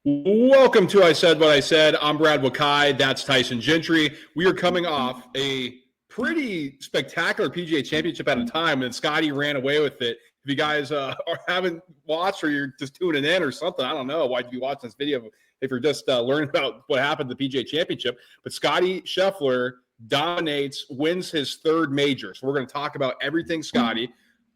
Welcome to I Said What I Said. I'm Brad Wakai. That's Tyson Gentry. We are coming off a pretty spectacular PGA Championship at a time, and Scottie ran away with it. If you guys haven't watched or you're just tuning in or something, I don't know why you'd be watching this video if you're just learning about what happened at the PGA Championship. But Scottie Scheffler dominates, wins his third major. So we're going to talk about everything Scottie.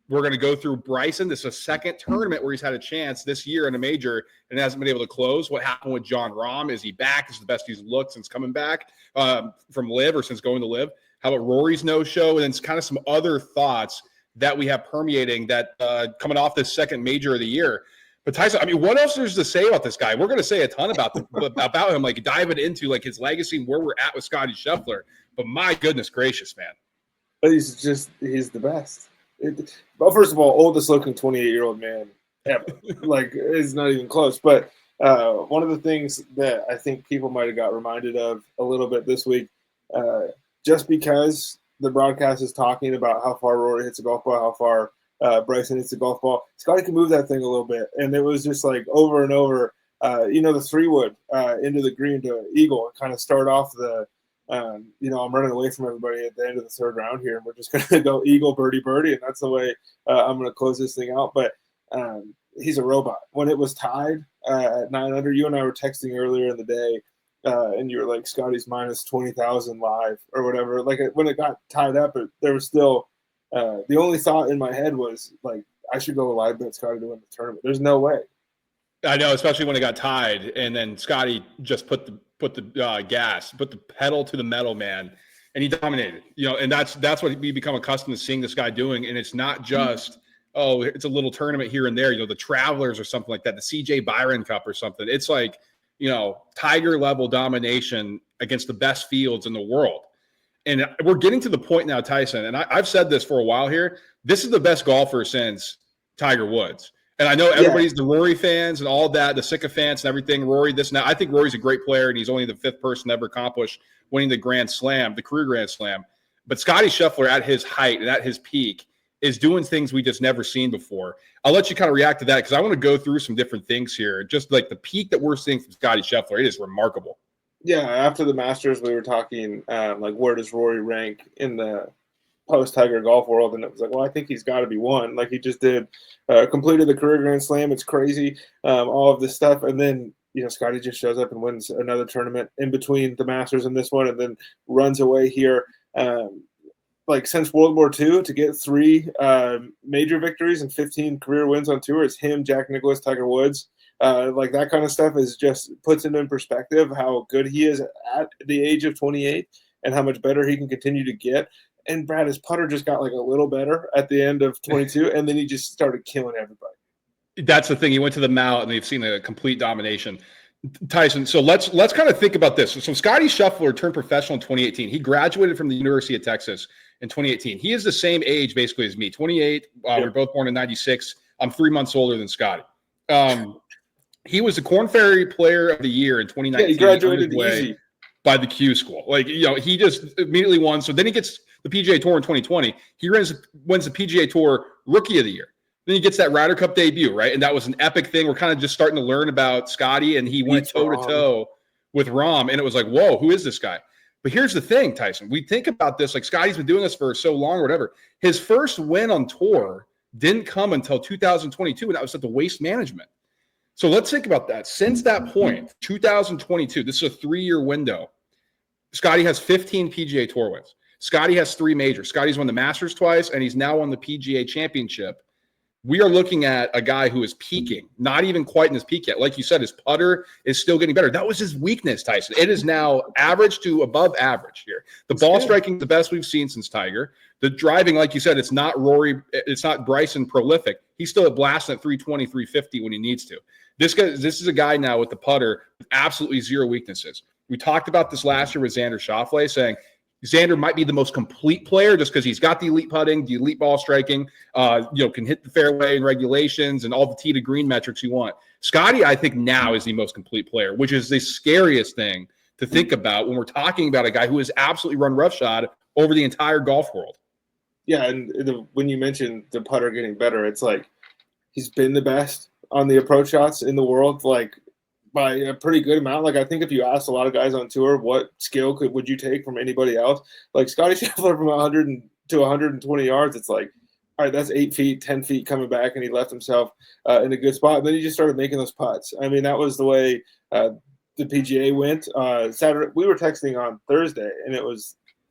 We're going to go through Bryson. This is a second tournament where he's had a chance this year in a major and hasn't been able to close. What happened with Jon Rahm? Is he back? Is the best he's looked since coming back from LIV or since going to LIV? How about Rory's No Show? And then kind of some other thoughts that we have permeating that coming off this second major of the year. But Tyson, I mean, what else is to say about this guy? We're going to say a ton about him, like diving into like his legacy and where we're at with Scottie Scheffler. But my goodness gracious, man. But he's the best. Well, first of all, oldest looking 28-year-old man ever. Like, it's not even close. But one of the things that I think people might have got reminded of a little bit this week, just because the broadcast is talking about how far Rory hits a golf ball, how far Bryson hits a golf ball, Scottie can move that thing a little bit. And it was just like over and over, the 3-wood into the green to eagle and kind of start off the I'm running away from everybody at the end of the third round here, and we're just going to go eagle, birdie, birdie, and that's the way I'm going to close this thing out. But he's a robot. When it was tied at 9 under, you and I were texting earlier in the day, and you were like, Scottie's minus 20,000 live or whatever. Like, when it got tied up, there was still the only thought in my head was, like, I should go live bet Scottie to win the tournament. There's no way. I know, especially when it got tied, and then Scottie just put the pedal to the metal, man, and he dominated. And that's what we become accustomed to seeing this guy doing. And it's not just it's a little tournament here and there. The Travelers or something like that, the CJ Byron Cup or something. It's like Tiger level domination against the best fields in the world. And we're getting to the point now, Tyson, and I've said this for a while here. This is the best golfer since Tiger Woods. And I know everybody's the Rory fans and all that, the sycophants and everything. Rory, this and that. I think Rory's a great player, and he's only the 5th person to ever accomplish winning the Grand Slam, the career Grand Slam. But Scottie Scheffler at his height and at his peak is doing things we just never seen before. I'll let you kind of react to that because I want to go through some different things here. Just like the peak that we're seeing from Scottie Scheffler, it is remarkable. Yeah, after the Masters, we were talking like, where does Rory rank in the post-Tiger golf world? And it was like, well, I think he's got to be one. Like, he just did completed the career Grand Slam. It's crazy, all of this stuff. And then, Scottie just shows up and wins another tournament in between the Masters and this one, and then runs away here. Like, since World War II, to get 3 major victories and 15 career wins on tour, it's him, Jack Nicklaus, Tiger Woods. Like, that kind of stuff is just puts him in perspective how good he is at the age of 28 and how much better he can continue to get. And Brad, his putter just got like a little better at the end of 22, and then he just started killing everybody. That's the thing. He went to the Mount, and they've seen a complete domination. Tyson, so let's kind of think about this. So Scottie Scheffler turned professional in 2018. He graduated from the University of Texas in 2018. He is the same age basically as me, 28. We're both born in 96. I'm 3 months older than Scottie. He was the Korn Ferry Player of the Year in 2019. Yeah, he graduated easy by the Q School. Like, he just immediately won. So then he gets the PGA Tour in 2020. He wins the PGA Tour Rookie of the Year. Then he gets that Ryder Cup debut, right? And that was an epic thing. We're kind of just starting to learn about Scottie, and he went toe-to-toe with Rahm, and it was like, whoa, who is this guy? But here's the thing, Tyson. We think about this, like, Scottie's been doing this for so long or whatever. His first win on tour didn't come until 2022, and that was at the Waste Management. So let's think about that. Since that point, 2022, this is a 3-year window. Scottie has 15 PGA Tour wins. Scottie has 3 majors. Scottie's won the Masters twice, and he's now won the PGA Championship. We are looking at a guy who is peaking, not even quite in his peak yet. Like you said, his putter is still getting better. That was his weakness, Tyson. It is now average to above average here. The ball striking is the best we've seen since Tiger. The driving, like you said, it's not Rory, it's not Bryson prolific. He's still blasting at 320, 350 when he needs to. This is a guy now with the putter with absolutely zero weaknesses. We talked about this last year with Xander Schauffele, saying Xander might be the most complete player just because he's got the elite putting, the elite ball striking, can hit the fairway in regulations and all the tee to green metrics you want. Scottie, I think now is the most complete player, which is the scariest thing to think about when we're talking about a guy who has absolutely run roughshod over the entire golf world. Yeah, and when you mentioned the putter getting better, it's like he's been the best on the approach shots in the world, like by a pretty good amount. Like, I think if you asked a lot of guys on tour, what skill would you take from anybody else? Like Scottie Scheffler from 100 to 120 yards, it's like, all right, that's 8 feet, 10 feet coming back, and he left himself in a good spot. And then he just started making those putts. I mean, that was the way the PGA went. Saturday, we were texting on Thursday, and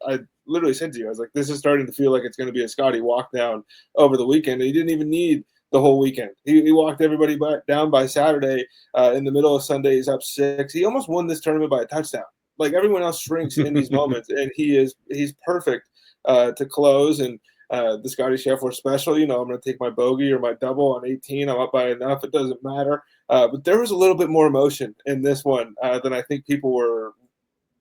I literally said to you, I was like, this is starting to feel like it's going to be a Scottie walk down over the weekend. And he didn't even need the whole weekend. He walked everybody down by Saturday. In the middle of Sunday, he's up 6. He almost won this tournament by a touchdown. Like, everyone else shrinks in these moments, and he's perfect to close. And the Scottie Scheffler special, I'm going to take my bogey or my double on 18. I'm up by enough. It doesn't matter. But there was a little bit more emotion in this one than I think people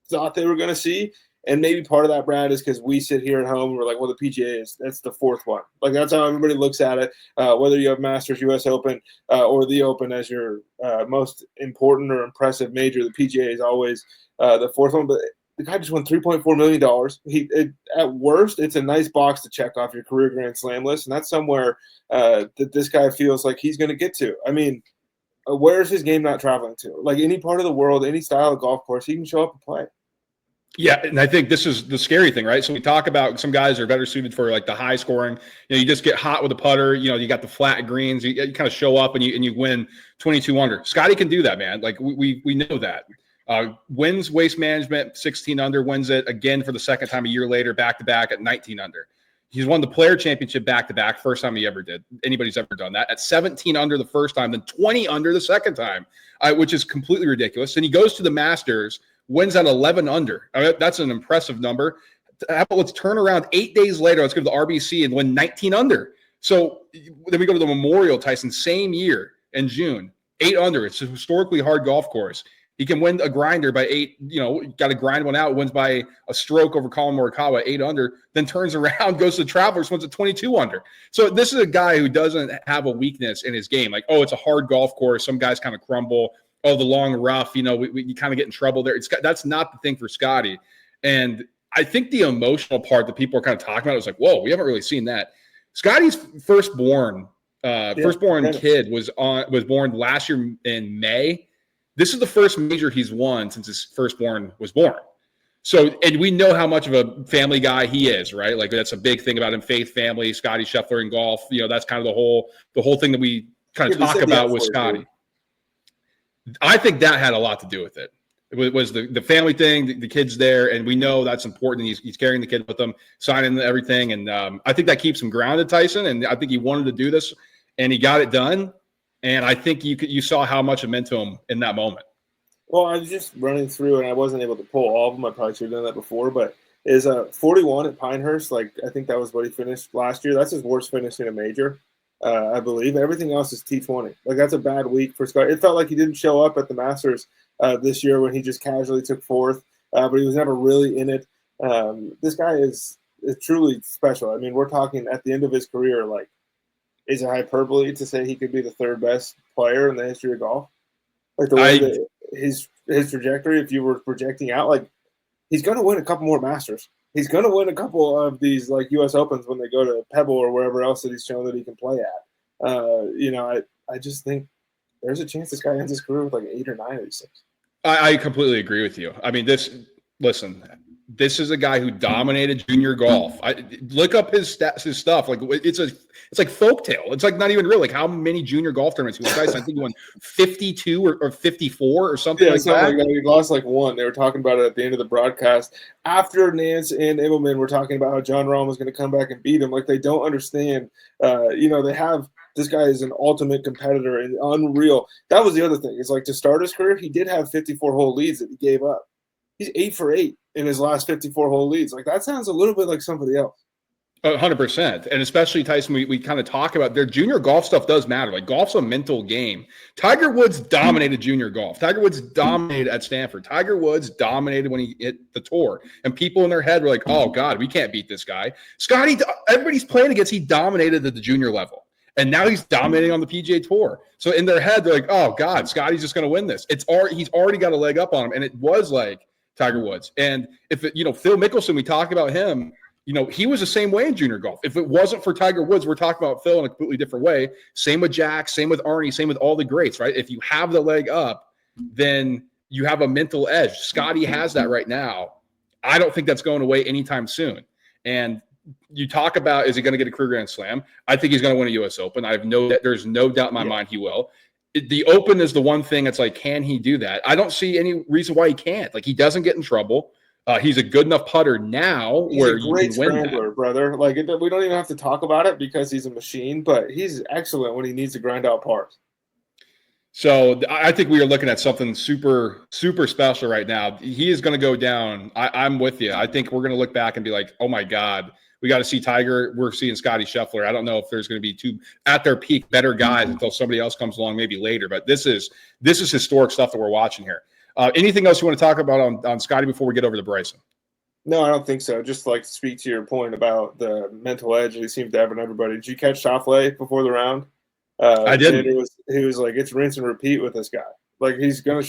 thought they were going to see. And maybe part of that, Brad, is because we sit here at home and we're like, well, the PGA that's the fourth one. Like, that's how everybody looks at it, whether you have Masters, U.S. Open, or the Open as your most important or impressive major. The PGA is always the fourth one. But the guy just won $3.4 million. At worst, it's a nice box to check off your career Grand Slam list. And that's somewhere that this guy feels like he's going to get to. I mean, where's his game not traveling to? Like, any part of the world, any style of golf course, he can show up and play. Yeah, and I think this is the scary thing, right? So we talk about some guys are better suited for like the high scoring. You just get hot with a putter. You got the flat greens. You kind of show up and you win 22 under. Scottie can do that, man. Like we know that. Wins waste management, 16 under. Wins it again for the second time a year later, back to back at 19 under. He's won the Player Championship back to back, first time he ever did. Anybody's ever done that. At 17 under the first time, then 20 under the second time, which is completely ridiculous. And he goes to the Masters. Wins at 11 under. I mean, that's an impressive number. Let's turn around 8 days later. Let's go to the RBC and win 19 under. So then we go to the Memorial, Tyson, same year in June, 8 under. It's a historically hard golf course. He can win a grinder by 8. Got to grind one out. Wins by a stroke over Colin Morikawa, 8 under. Then turns around, goes to the Travelers, wins at 22 under. So this is a guy who doesn't have a weakness in his game. Like, it's a hard golf course. Some guys kind of crumble. The long rough, we kind of get in trouble there. That's not the thing for Scottie. And I think the emotional part that people are kind of talking about is like, whoa, we haven't really seen that. Scottie's firstborn kid was born last year in May. This is the first major he's won since his firstborn was born. So, and we know how much of a family guy he is, right? Like, that's a big thing about him, faith, family, Scottie Scheffler in golf. That's kind of the whole thing that we kind of talk about with Scottie. I think that had a lot to do with it. It was the family thing, the kids there, and we know that's important. He's carrying the kid with him, signing everything, and I think that keeps him grounded, Tyson. And I think he wanted to do this, and he got it done. And I think you saw how much it meant to him in that moment. Well, I was just running through, and I wasn't able to pull all of them. I probably should have done that before, but is 41 at Pinehurst. Like, I think that was what he finished last year. That's his worst finish in a major. I believe everything else is T20. Like, that's a bad week for Scott. It felt like he didn't show up at the Masters this year when he just casually took fourth, but he was never really in it. This guy is truly special. I mean, we're talking at the end of his career, like, is it hyperbole to say he could be the third best player in the history of golf? Like, the way that his trajectory, if you were projecting out, like, he's going to win a couple more Masters. He's going to win a couple of these, like, U.S. Opens when they go to Pebble or wherever else that he's shown that he can play at. I just think there's a chance this guy ends his career with like 8 or 9 of these things. I completely agree with you. I mean, this is a guy who dominated junior golf. Look up his stuff. Like, it's like folktale. It's like not even real. Like, how many junior golf tournaments he won? Guys, I think he won 52 or 54 or something like that. He lost like one. They were talking about it at the end of the broadcast. After Nance and Immelman were talking about how Jon Rahm was going to come back and beat him. Like, they don't understand. They have this guy is an ultimate competitor and unreal. That was the other thing. It's like, to start his career, he did have 54-hole leads that he gave up. He's 8 for 8 in his last 54-hole leads. Like, that sounds a little bit like somebody else. 100%. And especially, Tyson, we kind of talk about their junior golf stuff does matter. Like, golf's a mental game. Tiger Woods dominated junior golf. Tiger Woods dominated at Stanford. Tiger Woods dominated when he hit the tour. And people in their head were like, oh, God, we can't beat this guy. Scottie, everybody's playing against, he dominated at the junior level. And now he's dominating on the PGA Tour. So in their head, they're like, oh, God, Scottie's just going to win this. He's already got a leg up on him. And it was like Tiger Woods. And if Phil Mickelson, we talk about him, he was the same way in junior golf. If it wasn't for Tiger Woods, we're talking about Phil in a completely different way. Same with Jack, same with Arnie, same with all the greats, right? If you have the leg up, then you have a mental edge. Scottie has that right now. I don't think that's going away anytime soon. And you talk about, is he going to get a career Grand Slam? I think he's going to win a U.S. Open. There's no doubt in my mind he will. The Open is the one thing that's like, can he do that? I don't see any reason why he can't. Like, he doesn't get in trouble. He's a good enough putter now where he's a great you can win scrambler, that. brother. Like, we don't even have to talk about it because he's a machine, but he's excellent when he needs to grind out pars. So I think we are looking at something super, super special right now. He is going to go down. I'm with you. I think we're going to look back and be like, oh my God, we got to see Tiger. We're seeing Scottie Scheffler. I don't know if there's going to be two at their peak better guys until somebody else comes along maybe later. But this is historic stuff that we're watching here. Anything else you want to talk about on Scottie before we get over to Bryson? No, I don't think so. Just like to speak to your point about the mental edge he seems to have in everybody. Did you catch Schauffele before the round? I didn't. He was like, it's rinse and repeat with this guy. Like, he's gonna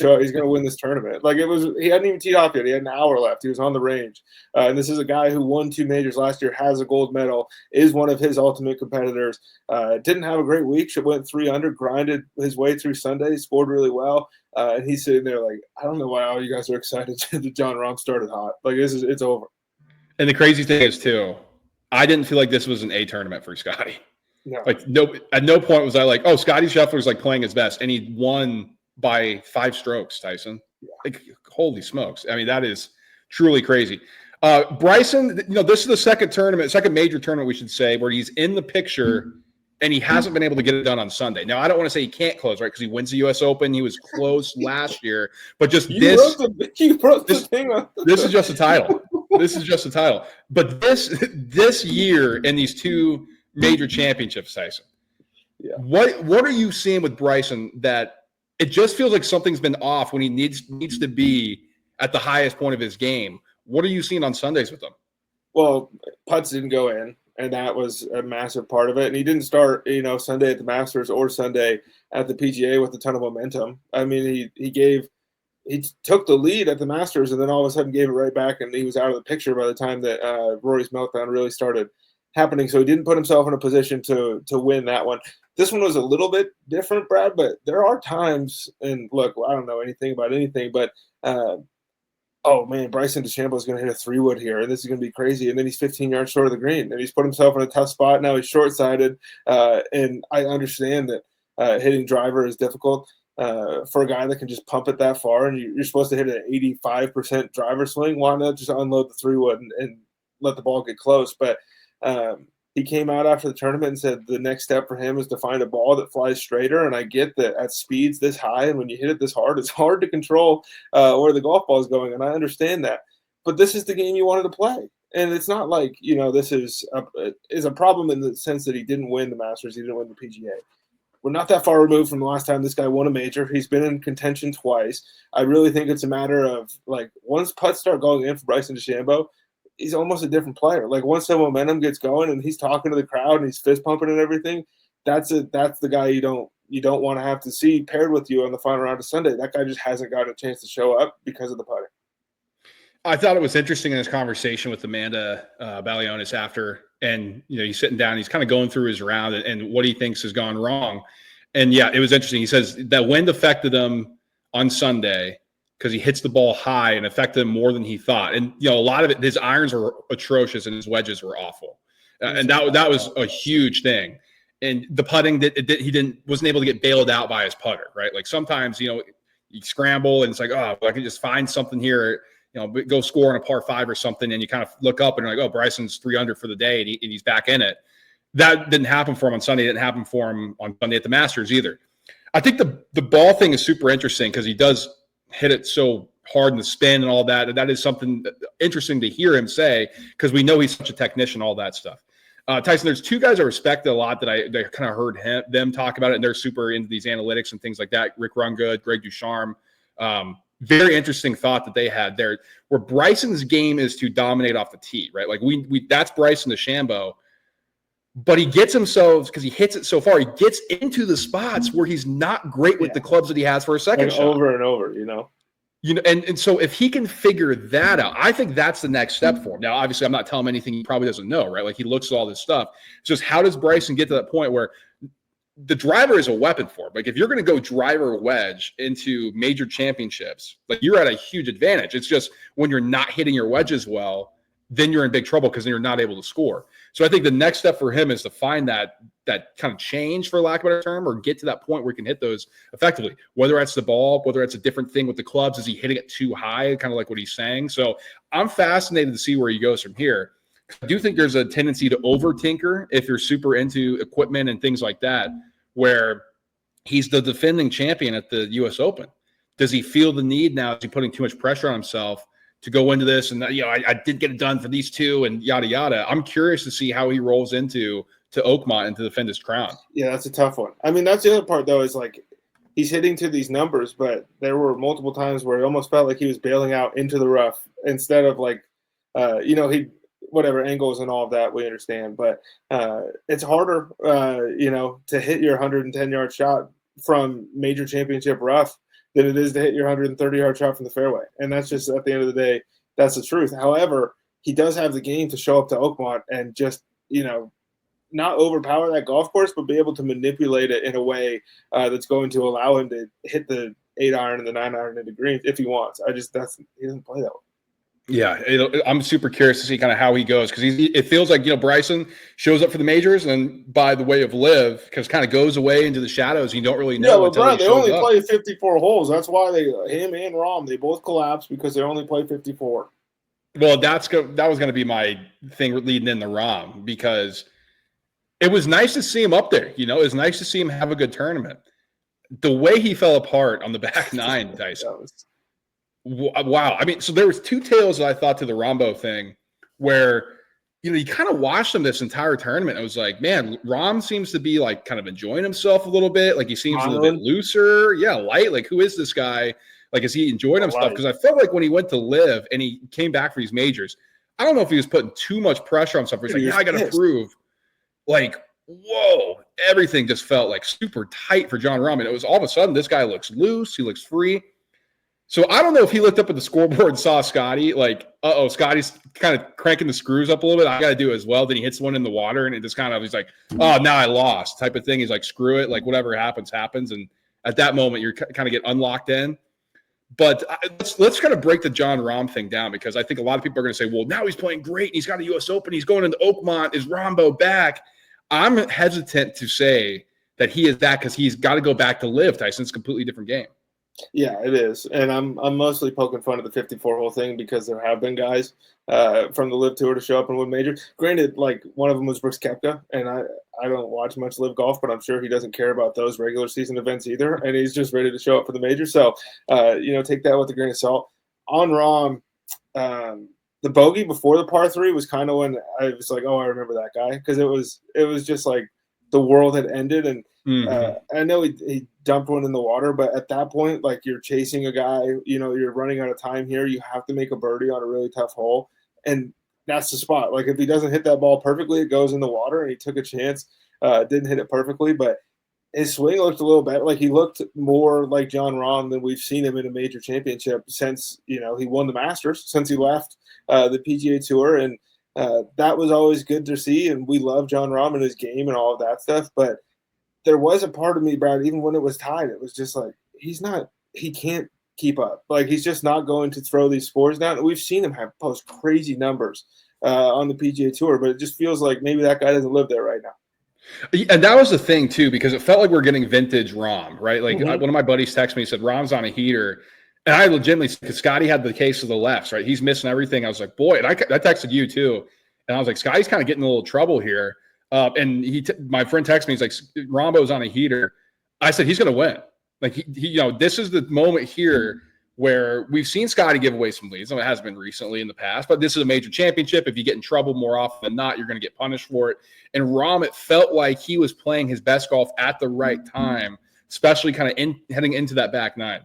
win this tournament. Like, he hadn't even teed off yet. He had an hour left. He was on the range. And this is a guy who won 2 majors last year, has a gold medal, is one of his ultimate competitors. Didn't have a great week. Went 3 under, grinded his way through Sunday, scored really well. And he's sitting there like, I don't know why all you guys are excited that Jon Rahm started hot. Like, it's over. And the crazy thing is too, I didn't feel like this was an A tournament for Scottie. No. Like, at no point was I like, oh, Scottie Scheffler's like playing his best, and he won by 5 strokes, Tyson. Yeah. Like, holy smokes. I mean, that is truly crazy. Bryson, this is the second major tournament, we should say, where he's in the picture and he hasn't been able to get it done on Sunday. Now, I don't want to say he can't close, right? Because he wins the U.S. Open. He was close last year. But just this is just a title. This is just a title. But this year in these 2 major championships, Tyson, yeah. What are you seeing with Bryson that it just feels like something's been off when he needs to be at the highest point of his game? What are you seeing on Sundays with him? Well, putts didn't go in, and that was a massive part of it. And he didn't start, Sunday at the Masters or Sunday at the PGA with a ton of momentum. I mean, he took the lead at the Masters and then all of a sudden gave it right back, and he was out of the picture by the time that Rory's meltdown really started happening. So he didn't put himself in a position to win that one. This one was a little bit different, Brad, but there are times, and look, I don't know anything about anything, but oh man, Bryson DeChambeau is going to hit a 3-wood here, and this is going to be crazy. And then he's 15 yards short of the green, and he's put himself in a tough spot. Now he's short-sided, and I understand that hitting driver is difficult for a guy that can just pump it that far, and you're supposed to hit an 85% driver swing. Why not just unload the 3-wood and let the ball get close? But he came out after the tournament and said the next step for him is to find a ball that flies straighter. And I get that at speeds this high and when you hit it this hard, it's hard to control where the golf ball is going. And I understand that. But this is the game you wanted to play. And it's not like, this is a problem in the sense that he didn't win the Masters. He didn't win the PGA. We're not that far removed from the last time this guy won a major. He's been in contention twice. I really think it's a matter of, like, once putts start going in for Bryson DeChambeau, he's almost a different player. Like, once the momentum gets going and he's talking to the crowd and he's fist pumping and everything, that's the guy you don't want to have to see paired with you on the final round of Sunday. That guy just hasn't gotten a chance to show up because of the putting. I thought it was interesting in his conversation with Amanda Balionis after, and he's sitting down, he's kind of going through his round and what he thinks has gone wrong. And yeah, it was interesting. He says that wind affected him on Sunday because he hits the ball high and affected him more than he thought. And a lot of it, his irons were atrocious and his wedges were awful, and that was a huge thing. And the putting he wasn't able to get bailed out by his putter, right? Like sometimes you scramble and it's like, oh, I can just find something here. Go score on a par 5 or something, and you kind of look up and you're like, oh, Bryson's 3 under for the day, and he's back in it. That didn't happen for him on Sunday. It didn't happen for him on Sunday at the Masters either. I think the ball thing is super interesting because he does hit it so hard in the spin and all that. And that is something interesting to hear him say because we know he's such a technician, all that stuff. Tyson, there's 2 guys I respect a lot that I kind of heard them talk about it, and they're super into these analytics and things like that. Rick Rungood, Greg Ducharme. Very interesting thought that they had there, where Bryson's game is to dominate off the tee, right? Like we that's Bryson DeChambeau, but he gets himself, because he hits it so far, he gets into the spots where he's not great with the clubs that he has for a second shot. Over and over, and so if he can figure that out, I think that's the next step for him. Now, obviously, I'm not telling him anything he probably doesn't know, right? Like he looks at all this stuff. It's just, how does Bryson get to that point where the driver is a weapon for him. Like if you're going to go driver wedge into major championships, like you're at a huge advantage. It's just when you're not hitting your wedges well, then you're in big trouble because then you're not able to score. So I think the next step for him is to find that kind of change, for lack of a better term, or get to that point where he can hit those effectively, whether that's the ball, whether it's a different thing with the clubs. Is he hitting it too high, kind of like what he's saying? So I'm fascinated to see where he goes from here. I do think there's a tendency to over tinker if you're super into equipment and things like that, where he's the defending champion at the US Open. Does he feel the need now? Is he putting too much pressure on himself to go into this? And I did get it done for these two and yada, yada. I'm curious to see how he rolls into Oakmont and to defend his crown. Yeah, that's a tough one. I mean, that's the other part though, is like he's hitting to these numbers, but there were multiple times where it almost felt like he was bailing out into the rough instead of like, he, whatever angles and all of that we understand, but it's harder, to hit your 110-yard shot from major championship rough than it is to hit your 130-yard shot from the fairway. And that's just, at the end of the day, that's the truth. However, he does have the game to show up to Oakmont and just, not overpower that golf course, but be able to manipulate it in a way that's going to allow him to hit the 8-iron and the 9-iron into green if he wants. He doesn't play that way. Yeah, I'm super curious to see kind of how he goes, because it feels like Bryson shows up for the majors and by the way of live, because kind of goes away into the shadows. You don't really know. Yeah, but they only play 54 holes. That's why him and Rahm, they both collapse because they only play 54. Well, that was going to be my thing leading in the Rahm, because it was nice to see him up there. It was nice to see him have a good tournament. The way he fell apart on the back nine, Tyson. Wow. I mean, so there was two tails that I thought to the Rahmbo thing where, you kind of watched him this entire tournament. I was like, man, Rahm seems to be like kind of enjoying himself a little bit. Like he seems a little bit looser. Yeah. Light. Like, who is this guy? Like, is he enjoying himself? Because I felt like when he went to live and he came back for these majors, I don't know if he was putting too much pressure on himself. He's like, I got to prove. Like, whoa, everything just felt like super tight for Jon Rahm. And it was all of a sudden, this guy looks loose. He looks free. So I don't know if he looked up at the scoreboard and saw Scottie, like, Scottie's kind of cranking the screws up a little bit. I got to do it as well. Then he hits one in the water, and it just kind of, he's like, oh, now I lost type of thing. He's like, screw it. Like, whatever happens, happens. And at that moment, you're kind of get unlocked in. But let's kind of break the Jon Rahm thing down, because I think a lot of people are going to say, well, now he's playing great. And he's got a U.S. Open. He's going into Oakmont. Is Rahmbo back? I'm hesitant to say that he is that, because he's got to go back to live, Tyson. It's a completely different game. Yeah, it is. And I'm mostly poking fun at the 54-hole thing, because there have been guys from the Live Tour to show up and win majors. Granted, like one of them was Brooks Koepka, and I don't watch much Live golf, but I'm sure he doesn't care about those regular season events either, and he's just ready to show up for the major. So, take that with a grain of salt. On Rahm, the bogey before the par 3 was kind of when I was like, oh, I remember that guy, because it was just like the world had ended, and I know he dumped one in the water, but at that point, like, you're chasing a guy, you're running out of time here. You have to make a birdie on a really tough hole, and that's the spot. Like, if he doesn't hit that ball perfectly, it goes in the water, and he took a chance, didn't hit it perfectly, but his swing looked a little better. Like, he looked more like Jon Rahm than we've seen him in a major championship since, he won the Masters, since he left the PGA Tour, and that was always good to see, and we love Jon Rahm and his game and all of that stuff, but there was a part of me, Brad, even when it was tied, it was just like, he can't keep up. Like, he's just not going to throw these scores down. We've seen him post crazy numbers on the PGA Tour, but it just feels like maybe that guy doesn't live there right now. And that was the thing, too, because it felt like we're getting vintage Rahm, right? Like, one of my buddies texted me, he said, Rahm's on a heater. And I legitimately, because Scottie had the case of the lefts, right? He's missing everything. I was like, boy, and I texted you, too. And I was like, Scottie's kind of getting a little trouble here. And my friend texted me, he's like, Rahmbo's on a heater. I said, he's going to win. Like, he this is the moment here where we've seen Scottie give away some leads. It has been recently in the past, but this is a major championship. If you get in trouble more often than not, you're going to get punished for it. And Rahm, it felt like he was playing his best golf at the right time, especially kind of heading into that back nine.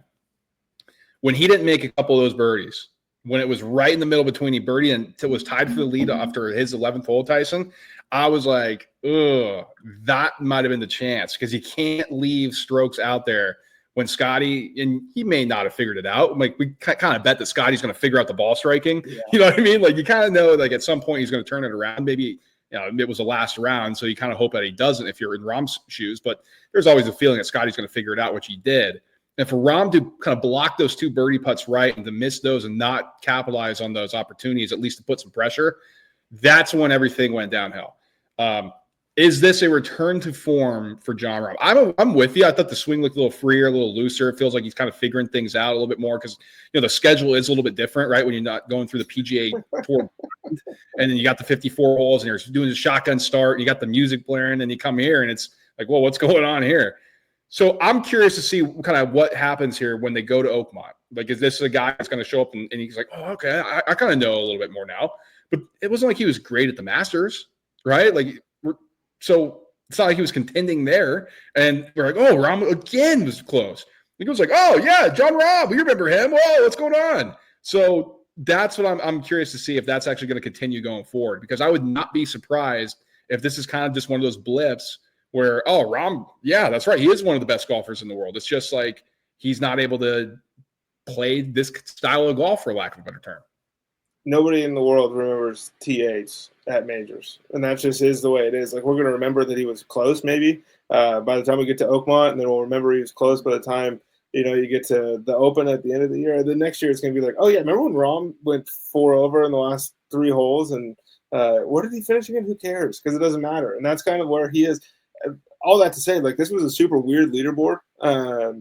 When he didn't make a couple of those birdies, when it was right in the middle between he birdie and it was tied for the lead after his 11th hole, Tyson, I was like, ugh, that might have been the chance, because you can't leave strokes out there when Scottie, and he may not have figured it out. Like, we kind of bet that Scottie's going to figure out the ball striking. Yeah. You know what I mean? Like, you kind of know, like, at some point he's going to turn it around. Maybe it was the last round, so you kind of hope that he doesn't if you're in Rahm's shoes. But there's always a feeling that Scotty's going to figure it out, which he did. And for Rahm to kind of block those 2 birdie putts right and to miss those and not capitalize on those opportunities, at least to put some pressure, that's when everything went downhill. Is this a return to form for Jon Rahm? I'm with you. I thought the swing looked a little freer, a little looser. It feels like he's kind of figuring things out a little bit more because the schedule is a little bit different, right? When you're not going through the PGA Tour, and then you got the 54 holes, and you're doing the shotgun start. You got the music blaring, and you come here, and it's like, well, what's going on here? So I'm curious to see kind of what happens here when they go to Oakmont. Like, is this a guy that's going to show up and he's like, oh, okay, I kind of know a little bit more now. But it wasn't like he was great at the Masters, right? So it's not like he was contending there. And we're like, oh, Rahm again was close. It was like, oh, yeah, Jon Rahm, we remember him. Whoa, what's going on? So that's what I'm curious to see if that's actually going to continue going forward, because I would not be surprised if this is kind of just one of those blips where, oh, Rahm, yeah, that's right. He is one of the best golfers in the world. It's just like he's not able to play this style of golf, for lack of a better term. Nobody in the world remembers T8s at majors, and that just is the way it is. Like, we're going to remember that he was close maybe by the time we get to Oakmont, and then we'll remember he was close by the time, you get to the Open at the end of the year. The next year it's going to be like, oh, yeah, remember when Rahm went 4 over in the last 3 holes, and where did he finish again? Who cares? Because it doesn't matter. And that's kind of where he is. All that to say, like, this was a super weird leaderboard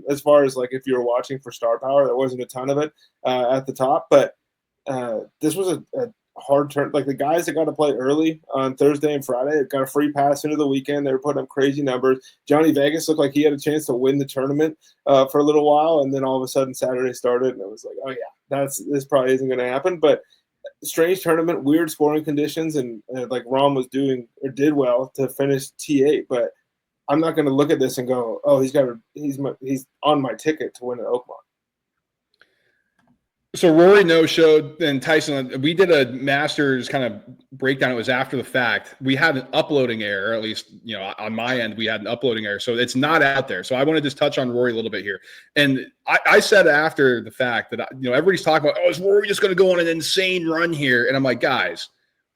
as far as, like, if you were watching for star power. There wasn't a ton of it at the top, but this was a hard turn. Like, the guys that got to play early on Thursday and Friday got a free pass into the weekend. They were putting up crazy numbers. Johnny Vegas looked like he had a chance to win the tournament for a little while, and then all of a sudden Saturday started, and it was like, oh yeah, this probably isn't going to happen. But strange tournament, weird scoring conditions, and like Rahm was did well to finish T8, but I'm not going to look at this and go, oh, he's on my ticket to win at Oakmont. So Rory No Show and Tyson, we did a Masters kind of breakdown. It was after the fact. We had an uploading error, at least, on my end, we had an uploading error. So it's not out there. So I want to just touch on Rory a little bit here. And I said after the fact that, everybody's talking about, oh, is Rory just going to go on an insane run here? And I'm like, guys,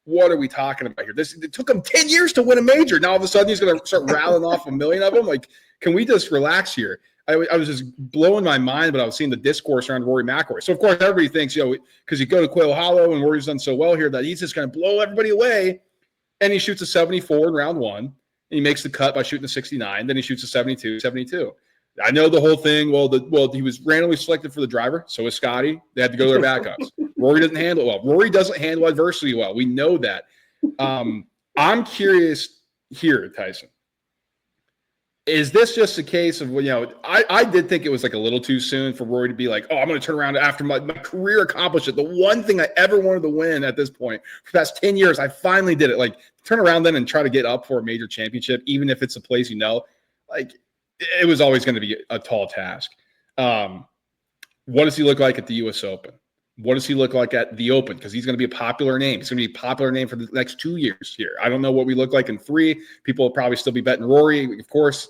what are we talking about here? It took him 10 years to win a major. Now all of a sudden he's going to start rattling off a million of them. Like, can we just relax here? I was just blowing my mind, but I was seeing the discourse around Rory McIlroy. So, of course, everybody thinks, because you go to Quail Hollow and Rory's done so well here, that he's just going to blow everybody away. And he shoots a 74 in round 1. And he makes the cut by shooting a 69. Then he shoots a 72. I know the whole thing. He was randomly selected for the driver. So is Scottie. They had to go to their backups. Rory doesn't handle it well. Rory doesn't handle adversity well. We know that. I'm curious here, Tyson. Is this just a case of, I did think it was like a little too soon for Rory to be like, oh, I'm going to turn around after my career accomplished it. The one thing I ever wanted to win at this point for the past 10 years, I finally did it. Like, turn around then and try to get up for a major championship, even if it's a place, like, it was always going to be a tall task. What does he look like at the U.S. Open? What does he look like at the Open? Because he's going to be a popular name. He's going to be a popular name for the next 2 years here. I don't know what we look like in 3. People will probably still be betting Rory, of course.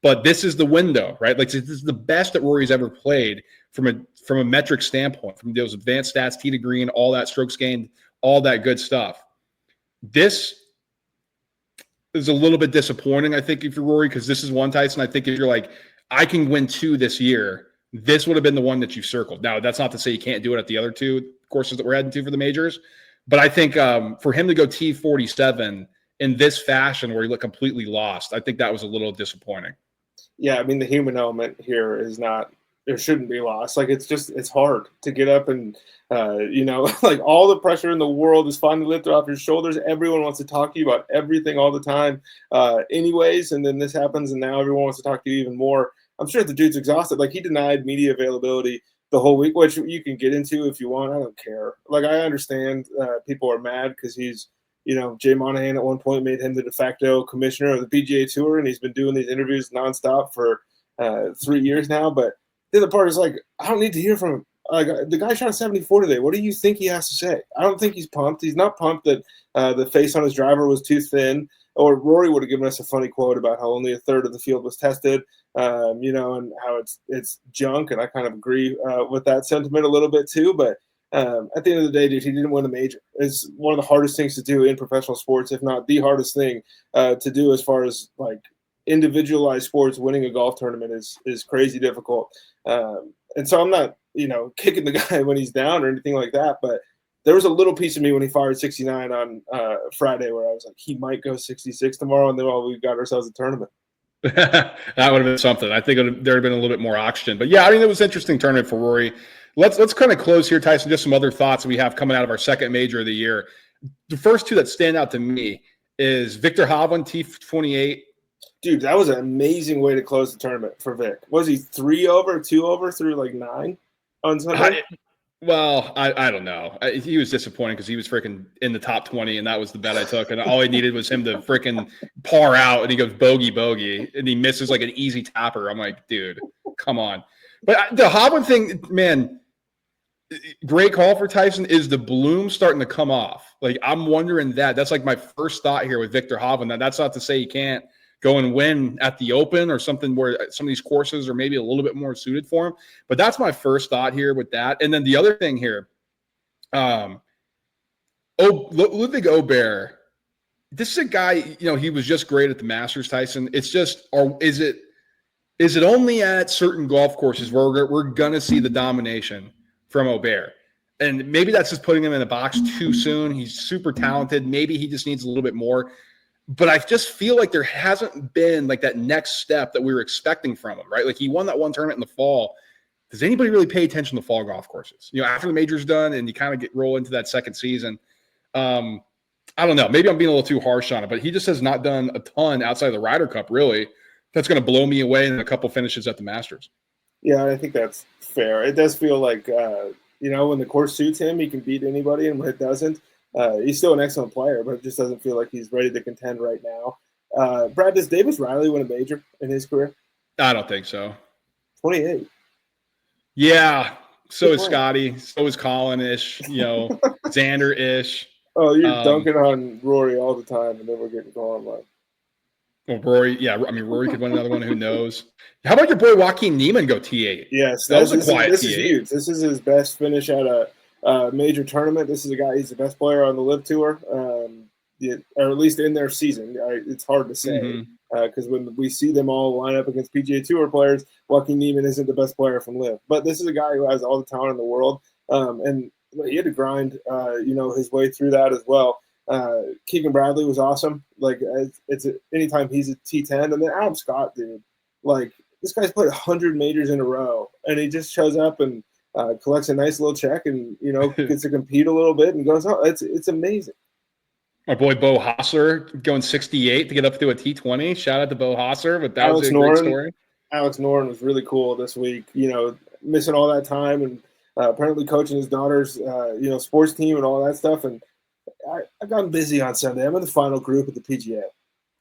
But this is the window, right? Like, this is the best that Rory's ever played from a metric standpoint, from those advanced stats, tee to green, all that, strokes gained, all that good stuff. This is a little bit disappointing, I think, if you're Rory, because this is one, Tyson. I think if you're like, I can win 2 this year, this would have been the one that you circled. Now, that's not to say you can't do it at the other 2 courses that we're heading to for the majors. But I think for him to go T47 in this fashion where he looked completely lost, I think that was a little disappointing. Yeah, I mean, the human element here is not – there shouldn't be lost. Like, it's hard to get up and, like, all the pressure in the world is finally lifted off your shoulders. Everyone wants to talk to you about everything all the time anyways, and then this happens, and now everyone wants to talk to you even more. I'm sure the dude's exhausted. Like, he denied media availability the whole week, which you can get into if you want. I don't care. Like, I understand people are mad because he's – Jay Monahan at one point made him the de facto commissioner of the PGA Tour, and he's been doing these interviews nonstop for 3 years now. But the other part is, like, I don't need to hear from him. The guy shot 74 today. What do you think he has to say? I don't think he's pumped. He's not pumped that the face on his driver was too thin. Or Rory would have given us a funny quote about how only a third of the field was tested, and how it's junk. And I kind of agree with that sentiment a little bit too. But At the end of the day, dude, he didn't win a major. It's one of the hardest things to do in professional sports, if not the hardest thing to do as far as like individualized sports. Winning a golf tournament is crazy difficult. And so I'm not, kicking the guy when he's down or anything like that. But there was a little piece of me when he fired 69 on Friday where I was like, he might go 66 tomorrow, and then we've got ourselves a tournament. That would have been something. I think there would have been a little bit more oxygen. But yeah, I mean, it was an interesting tournament for Rory. Let's kind of close here, Tyson. Just some other thoughts we have coming out of our second major of the year. The first two that stand out to me is Victor Hovland, T28. Dude, that was an amazing way to close the tournament for Vic. Was he 3 over, 2 over through like 9 on Sunday? I don't know. He was disappointing because he was freaking in the top 20, and that was the bet I took. And all I needed was him to freaking par out, and he goes bogey, and he misses like an easy tapper. I'm like, dude, come on. But the Hovland thing, man, great call for Tyson. Is the bloom starting to come off? Like, I'm wondering that. That's like my first thought here with Victor Hovland. Now, that's not to say he can't go and win at the Open or something where some of these courses are maybe a little bit more suited for him. But that's my first thought here with that. And then the other thing here, Ludwig Aubert, this is a guy, he was just great at the Masters, Tyson. It's just, is it only at certain golf courses where we're going to see the domination from Aubert? And maybe that's just putting him in the box too soon. He's super talented. Maybe he just needs a little bit more. But I just feel like there hasn't been like that next step that we were expecting from him, right? Like he won that one tournament in the fall. Does anybody really pay attention to fall golf courses? After the major's done and you kind of roll into that second season. I don't know. Maybe I'm being a little too harsh on it, but he just has not done a ton outside of the Ryder Cup, really. That's going to blow me away in a couple finishes at the Masters. Yeah, I think that's fair. It does feel like, when the course suits him, he can beat anybody, and when it doesn't, he's still an excellent player, but it just doesn't feel like he's ready to contend right now. Brad, does Davis Riley win a major in his career? I don't think so. 28. Yeah, so is Scottie. So is Colin-ish, Xander-ish. Oh, you're dunking on Rory all the time, and then we're getting going like. Well, Rory, yeah, I mean, Rory could win another one. Who knows? How about your boy Joaquin Niemann go T8? Yes, that was a quiet this T8. Is huge. This is his best finish at a major tournament. This is a guy. He's the best player on the Live Tour, or at least in their season. It's hard to say because when we see them all line up against PGA Tour players, Joaquin Niemann isn't the best player from Live. But this is a guy who has all the talent in the world, and he had to grind, his way through that as well. Keegan Bradley was awesome. Like it's anytime he's a T10, and then Adam Scott, dude, like this guy's played 100 majors in a row, and he just shows up and collects a nice little check, and gets to compete a little bit and goes, oh, it's amazing. My boy Bo Hossler going 68 to get up to a T20. Shout out to Bo Hossler, but that was a great story. Alex Noren was really cool this week. Missing all that time and apparently coaching his daughter's sports team and all that stuff, and I got busy on Sunday. I'm in the final group at the PGA.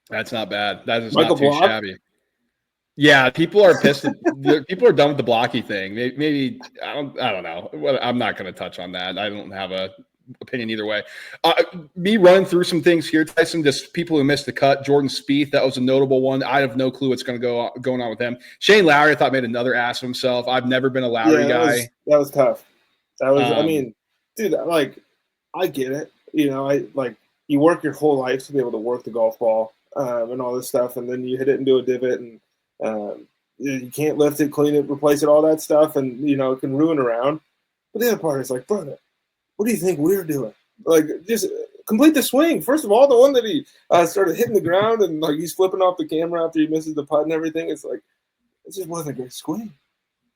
That's not bad. That is Michael not too Block? shabby. Yeah, people are pissed. People are done with the blocky thing. Maybe I don't know. I'm not going to touch on that. I don't have a opinion either way. Me running through some things here, Tyson. Just people who missed the cut. Jordan Spieth, that was a notable one. I have no clue what's going to going on with him. Shane Lowry, I thought made another ass of himself. I've never been a Lowry guy. That was tough. That was. I mean, dude, like I get it. You work your whole life to be able to work the golf ball and all this stuff, and then you hit it into a divot, and you can't lift it, clean it, replace it, all that stuff, and it can ruin a round. But the other part is like, brother, what do you think we're doing? Like, just complete the swing. First of all, the one that he started hitting the ground and like he's flipping off the camera after he misses the putt and everything. It's like it just wasn't a great swing.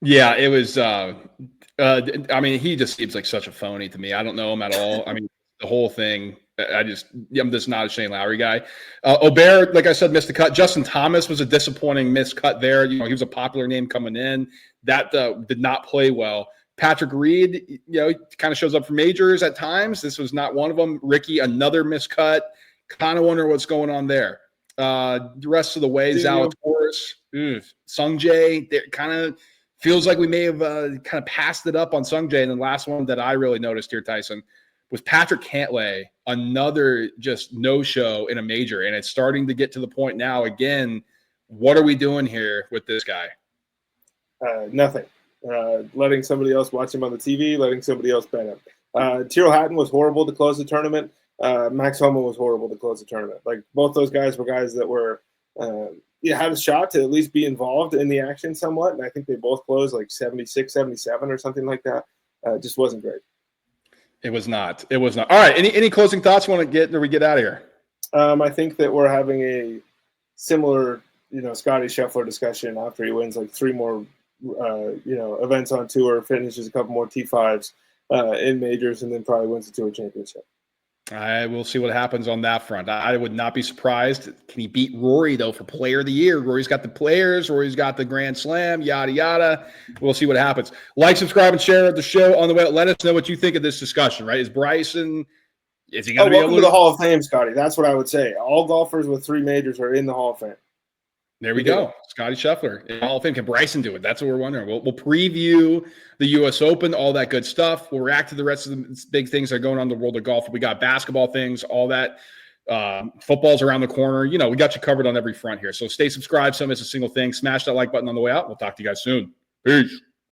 Yeah, it was. I mean, he just seems like such a phony to me. I don't know him at all. I mean, the whole thing. I'm just not a Shane Lowry guy. Aubert, like I said, missed the cut. Justin Thomas was a disappointing missed cut there. He was a popular name coming in. That did not play well. Patrick Reed, kind of shows up for majors at times. This was not one of them. Ricky, another miscut. Kind of wonder what's going on there. The rest of the way, Zalatoris, Sung Jae, it kind of feels like we may have kind of passed it up on Sung Jae. And the last one that I really noticed here, Tyson, was Patrick Cantlay, another just no-show in a major. And it's starting to get to the point now, again, what are we doing here with this guy? Nothing. letting somebody else watch him on the TV, letting somebody else bet him. Tyrrell Hatton was horrible to close the tournament. Max Homa was horrible to close the tournament. Like, both those guys were guys that were had a shot to at least be involved in the action somewhat, and I think they both closed like 76, 77 or something like that. It just wasn't great. It was not. All right. Any closing thoughts you want to get, or we get out of here? I think that we're having a similar, Scottie Scheffler discussion after he wins like 3 more, events on tour, finishes a couple more T5s in majors, and then probably wins the Tour Championship. I will see what happens on that front. I would not be surprised. Can he beat Rory, though, for Player of the Year? Rory's got the players. Rory's got the Grand Slam, yada, yada. We'll see what happens. Like, subscribe, and share the show on the way. Let us know what you think of this discussion, right? Is he going to be welcome to the Hall of Fame, Scotty. That's what I would say. All golfers with 3 majors are in the Hall of Fame. There we go. Scottie Scheffler in the Hall of Fame. Can Bryson do it? That's what we're wondering. We'll preview the U.S. Open, all that good stuff. We'll react to the rest of the big things that are going on in the world of golf. We got basketball things, all that. Football's around the corner. We got you covered on every front here. So stay subscribed. Don't miss a single thing. Smash that like button on the way out. We'll talk to you guys soon. Peace.